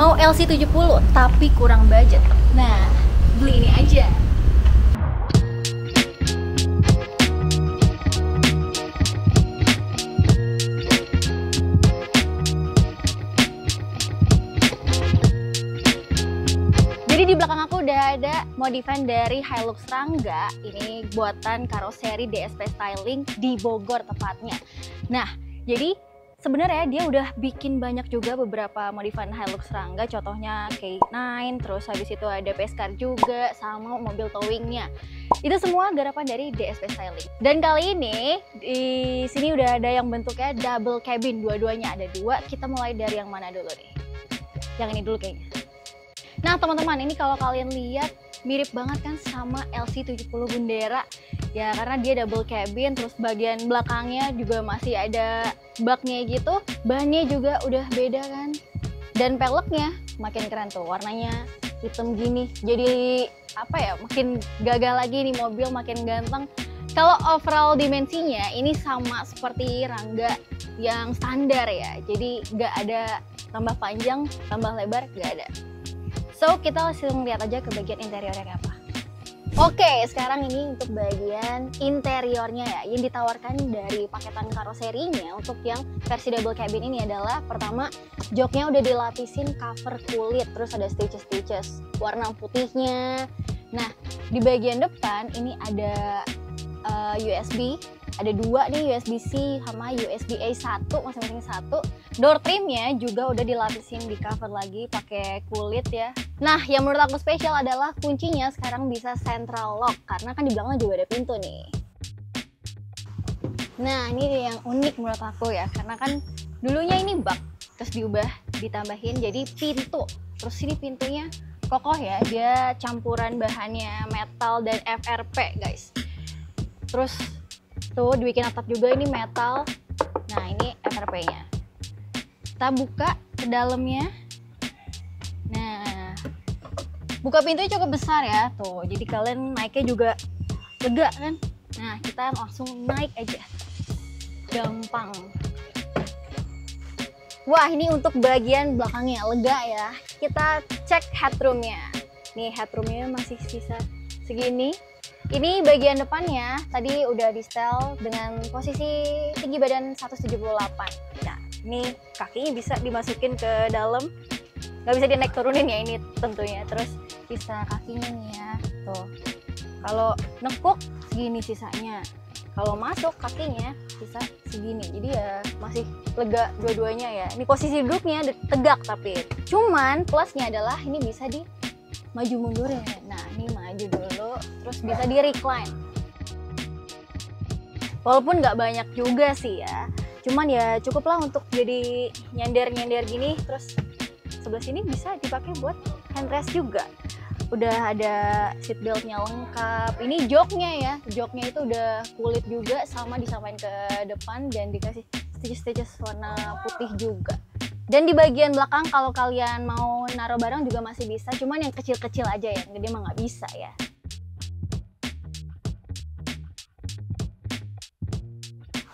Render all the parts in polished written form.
Mau LC70 tapi kurang budget. Nah, beli ini aja. Jadi di belakang aku udah ada modifan dari Hilux Rangga. Ini buatan karoseri DSP Styling di Bogor tepatnya. Nah, jadi sebenarnya dia udah bikin banyak juga beberapa modifan Hilux Rangga, contohnya K9, terus habis itu ada Pacecar juga, sama mobil towingnya. Itu semua garapan dari DSP Styling. Dan kali ini di sini udah ada yang bentuknya double cabin, dua-duanya ada dua. Kita mulai dari yang mana dulu nih? Yang ini dulu kayaknya. Nah teman-teman, ini kalau kalian lihat mirip banget kan sama LC70 Bundera ya, karena dia double cabin, terus bagian belakangnya juga masih ada baknya gitu, bannya juga udah beda kan, dan peleknya makin keren tuh, warnanya hitam gini, jadi apa ya, makin gagah lagi nih mobil, makin ganteng. Kalau overall dimensinya ini sama seperti Rangga yang standar ya, jadi nggak ada tambah panjang, tambah lebar, nggak ada. So, kita langsung lihat aja ke bagian interiornya kayak apa. Oke, sekarang ini untuk bagian interiornya ya, yang ditawarkan dari paketan karoserinya untuk yang versi double cabin ini adalah, pertama, joknya udah dilapisin cover kulit, terus ada stitches-stitches warna putihnya. Nah, di bagian depan ini ada USB, ada dua nih, USB-C sama USB-A 1, masing-masing satu. Door trimnya juga udah dilapisin di cover lagi pakai kulit ya. Nah, yang menurut aku spesial adalah kuncinya sekarang bisa central lock, karena kan di belakang juga ada pintu nih. Nah, ini yang unik menurut aku ya, karena kan dulunya ini bak, terus diubah, ditambahin jadi pintu. Terus ini pintunya kokoh ya, dia campuran bahannya metal dan FRP guys. Terus tuh dibikin atap juga, ini metal. Nah, ini FRP-nya. Kita buka ke dalamnya. Nah, buka pintunya cukup besar ya, tuh. Jadi kalian naiknya juga lega kan. Nah, kita langsung naik aja. Gampang. Wah, ini untuk bagian belakangnya lega ya. Kita cek headroom-nya. Nih, headroom-nya masih sisa segini. Ini bagian depannya tadi udah di setel dengan posisi tinggi badan 178. Nah, ini kakinya bisa dimasukin ke dalam, nggak bisa dinaik turunin ya ini tentunya. Terus sisa kakinya nih ya, tuh. Kalau nekuk segini sisanya, kalau masuk kakinya sisa segini. Jadi ya masih lega dua-duanya ya. Ini posisi duduknya tegak, tapi cuman plusnya adalah ini bisa di maju mundur ya. Nah, ini maju dulu, terus bisa di recline. Walaupun nggak banyak juga sih ya, cuman ya cukuplah untuk jadi nyender-nyender gini. Terus sebelah sini bisa dipakai buat handrest juga. Udah ada seat beltnya lengkap. Ini joknya ya, joknya itu udah kulit juga, sama disamain ke depan dan dikasih stitches-stitches warna putih juga. Dan di bagian belakang kalau kalian mau naruh barang juga masih bisa, cuman yang kecil-kecil aja ya, yang gede mah nggak bisa ya.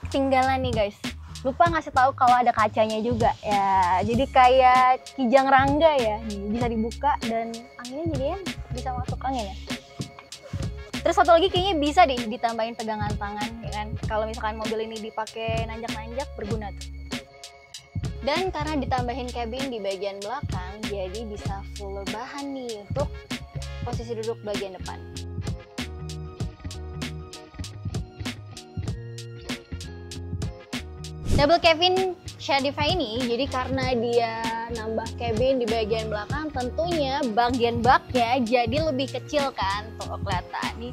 Ketinggalan nih guys, lupa ngasih tahu kalau ada kacanya juga ya. Jadi kayak Kijang Rangga ya, bisa dibuka dan anginnya jadinya bisa masuk angin ya. Terus satu lagi kayaknya bisa deh ditambahin pegangan tangan ya kan. Kalau misalkan mobil ini dipakai nanjak-nanjak, berguna tuh. Dan karena ditambahin cabin di bagian belakang, jadi bisa full bahan nih untuk posisi duduk bagian depan. Double cabin Shadify ini, jadi karena dia nambah cabin di bagian belakang, tentunya bagian baknya jadi lebih kecil kan. Tuh kelihatan nih,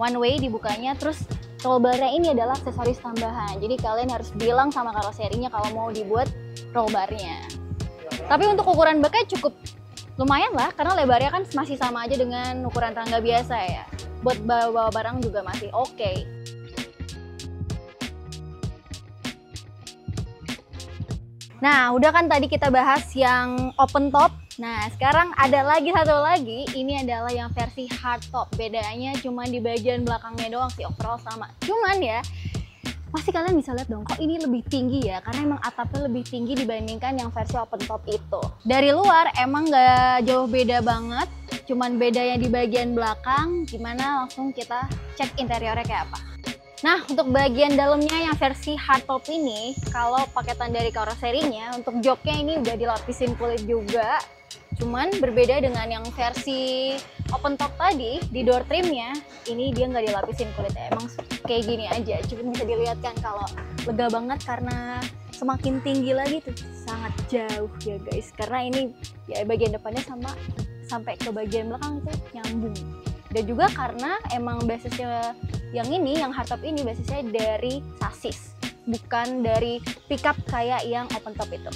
one way dibukanya. Terus roll barnya ini adalah aksesoris tambahan, jadi kalian harus bilang sama karoserinya kalau mau dibuat roll barnya. Tapi untuk ukuran baknya cukup lumayan lah, karena lebarnya kan masih sama aja dengan ukuran Rangga biasa ya. Buat bawa barang juga masih oke. Nah, udah kan tadi kita bahas yang open top. Nah, sekarang ada lagi satu lagi, ini adalah yang versi hardtop. Bedanya cuma di bagian belakangnya doang sih, overall sama. Cuman ya, pasti kalian bisa lihat dong, kok ini lebih tinggi ya, karena emang atapnya lebih tinggi dibandingkan yang versi open top itu. Dari luar emang nggak jauh beda banget, cuman bedanya di bagian belakang. Gimana, langsung kita cek interiornya kayak apa. Nah, untuk bagian dalamnya yang versi hardtop ini, kalau paketan dari karoserinya, untuk joknya ini udah dilapisin kulit juga. Cuman berbeda dengan yang versi open top tadi, di door trimnya, ini dia nggak dilapisin kulitnya. Emang kayak gini aja, cuma bisa dilihat kan kalau lega banget karena semakin tinggi lagi tuh, sangat jauh ya guys. Karena ini ya bagian depannya sama sampai ke bagian belakang itu nyambung. Dan juga karena emang basisnya yang ini, yang hardtop ini basisnya dari sasis, bukan dari pickup kayak yang open top itu.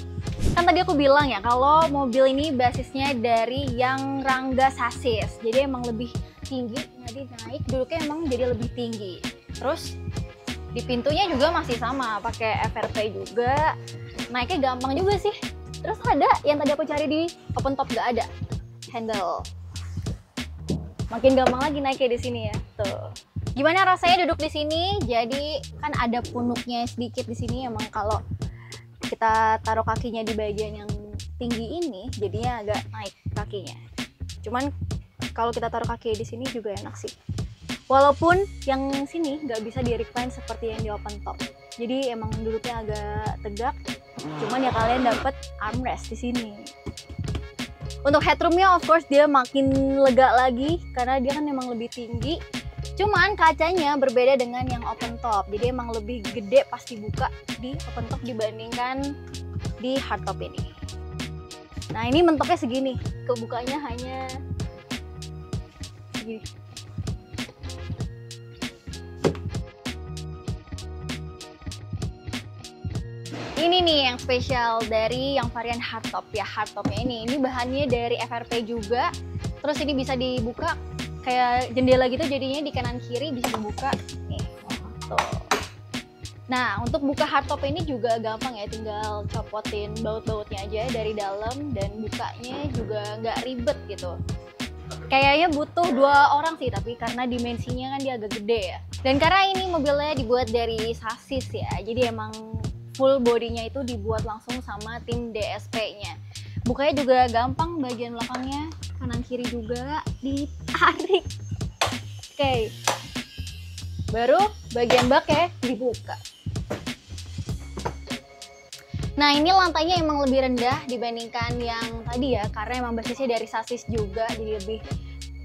Kan tadi aku bilang ya kalau mobil ini basisnya dari yang rangga sasis, jadi emang lebih tinggi, jadi naik duduknya emang jadi lebih tinggi. Terus di pintunya juga masih sama, pakai FRP juga, naiknya gampang juga sih. Terus ada yang tadi aku cari di open top gak ada, handle. Makin gampang lagi naiknya di sini ya, tuh. Gimana rasanya duduk di sini? Jadi kan ada punuknya sedikit di sini, emang kalau kita taruh kakinya di bagian yang tinggi ini, jadinya agak naik kakinya. Cuman kalau kita taruh kaki di sini juga enak sih. Walaupun yang sini nggak bisa di recline seperti yang di open top. Jadi emang duduknya agak tegak. Cuman ya kalian dapet armrest di sini. Untuk headroomnya of course dia makin lega lagi karena dia kan emang lebih tinggi. Cuman kacanya berbeda dengan yang open top, jadi emang lebih gede pas dibuka di open top dibandingkan di hardtop ini. Nah ini mentoknya segini, kebukanya hanya segini. Ini nih yang spesial dari yang varian hardtop ya, hardtopnya ini bahannya dari FRP juga, terus ini bisa dibuka kayak jendela gitu, jadinya di kanan kiri bisa dibuka nih. Tuh. Nah untuk buka hardtop ini juga gampang ya, tinggal copotin baut-bautnya aja dari dalam dan bukanya juga nggak ribet gitu. Kayaknya butuh 2 orang sih, tapi karena dimensinya kan dia agak gede ya. Dan karena ini mobilnya dibuat dari sasis ya, jadi emang full bodinya itu dibuat langsung sama tim DSP-nya. Bukanya juga gampang, bagian belakangnya kanan kiri juga ditarik. Oke. Baru bagian bak ya dibuka. Nah ini lantainya emang lebih rendah dibandingkan yang tadi ya, karena emang basisnya dari sasis juga, jadi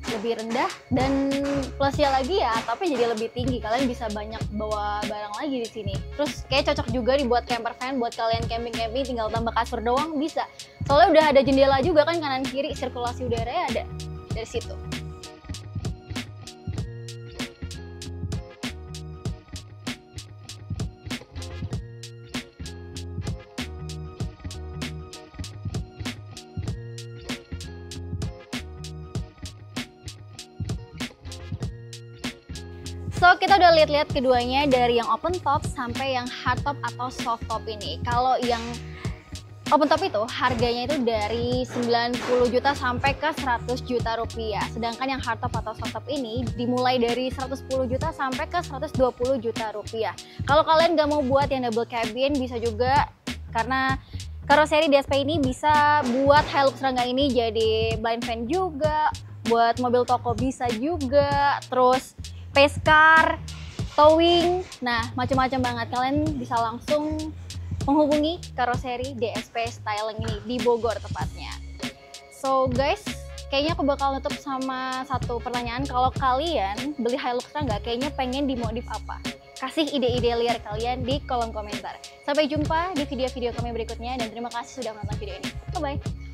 lebih rendah. Dan plusnya lagi ya atapnya jadi lebih tinggi, kalian bisa banyak bawa barang lagi di sini. Terus kayak cocok juga dibuat camper van, buat kalian camping-camping tinggal tambah kasur doang bisa. Soalnya udah ada jendela juga kan kanan kiri, sirkulasi udaranya ada dari situ. So kita udah lihat-lihat keduanya dari yang open top sampai yang hardtop atau soft top ini. Kalau yang open top itu harganya itu dari 90 juta sampai ke 100 juta rupiah. Sedangkan yang hardtop atau soft top ini dimulai dari 110 juta sampai ke 120 juta rupiah. Kalau kalian nggak mau buat yang double cabin bisa juga, karena karoseri DSP ini bisa buat Hilux Rangga ini jadi blind van juga, buat mobil toko bisa juga, terus pace car, towing, nah macam-macam banget. Kalian bisa langsung menghubungi karoseri DSP Styling ini di Bogor tepatnya. So guys, kayaknya aku bakal nutup sama satu pertanyaan. Kalau kalian beli Hilux Rangga, kayaknya pengen dimodif apa? Kasih ide-ide liar kalian di kolom komentar. Sampai jumpa di video-video kami berikutnya dan terima kasih sudah menonton video ini. Bye-bye!